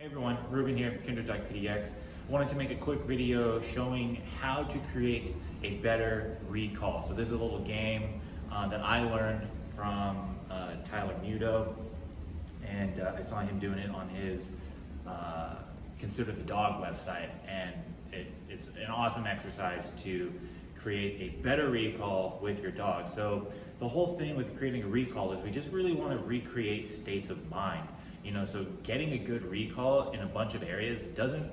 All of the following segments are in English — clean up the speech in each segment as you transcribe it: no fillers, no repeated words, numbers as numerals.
Hey everyone, Ruben here at Kindred.pdx. I wanted to make a quick video showing how to create a better recall. So this is a little game that I learned from Tyler Muto, and I saw him doing it on his Consider the Dog website, and it's an awesome exercise to create a better recall with your dog. So the whole thing with creating a recall is we just really want to recreate states of mind. So getting a good recall in a bunch of areas doesn't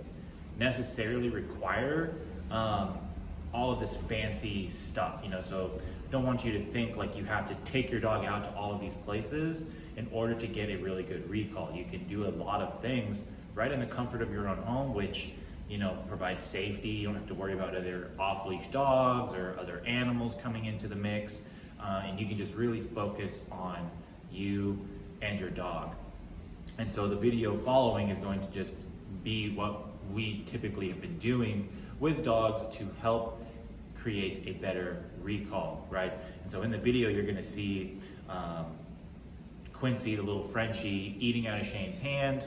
necessarily require all of this fancy stuff, so I don't want you to think like you have to take your dog out to all of these places in order to get a really good recall. You can do a lot of things right in the comfort of your own home, which provides safety. You don't have to worry about other off-leash dogs or other animals coming into the mix, and you can just really focus on you and your dog. And so the video following is going to just be what we typically have been doing with dogs to help create a better recall, right? And so in the video, you're gonna see Quincy, the little Frenchie, eating out of Shane's hand,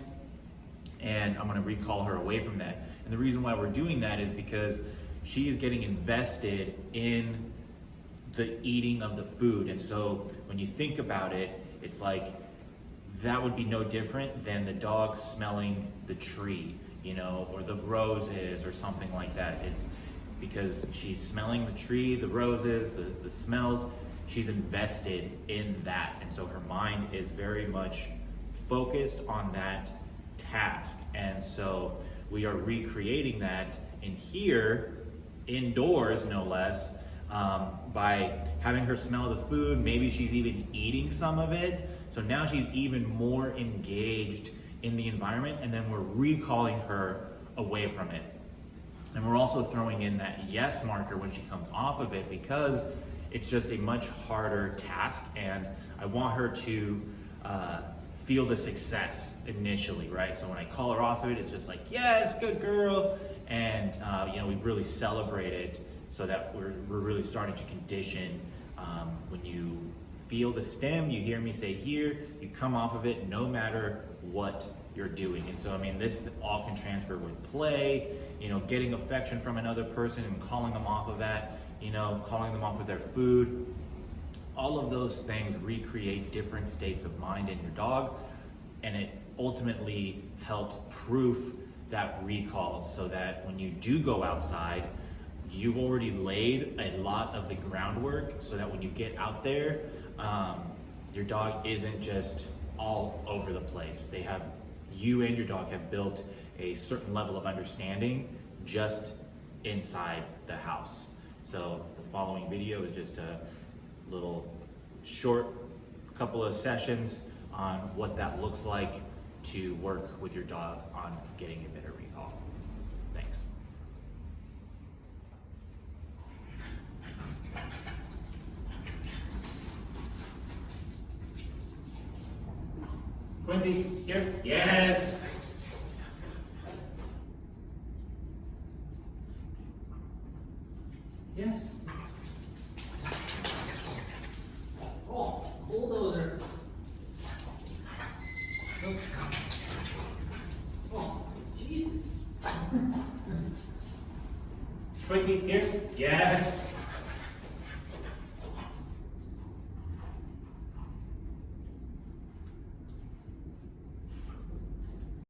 and I'm gonna recall her away from that. And the reason why we're doing that is because she is getting invested in the eating of the food. And so when you think about it, it's like, that would be no different than the dog smelling the tree, or the roses or something like that. It's because she's smelling the tree, the roses, the smells, she's invested in that. And so her mind is very much focused on that task. And so we are recreating that in here, indoors no less, by having her smell the food. Maybe she's even eating some of it. So now she's even more engaged in the environment, and then we're recalling her away from it. And we're also throwing in that yes marker when she comes off of it, because it's just a much harder task, and I want her to feel the success initially, right? So when I call her off of it, it's just like, yes, good girl. And we really celebrate it so that we're really starting to condition when you feel the stem, you hear me say here, you come off of it no matter what you're doing. And so, this all can transfer with play, getting affection from another person and calling them off of that, calling them off of their food. All of those things recreate different states of mind in your dog, and it ultimately helps proof that recall so that when you do go outside, you've already laid a lot of the groundwork so that when you get out there, your dog isn't just all over the place. You and your dog have built a certain level of understanding just inside the house. So the following video is just a little short couple of sessions on what that looks like to work with your dog on getting a better recall. Thanks. Quincy, here. Yes. Yes. Oh, bulldozer. Oh, Jesus. Quincy, here. Yes.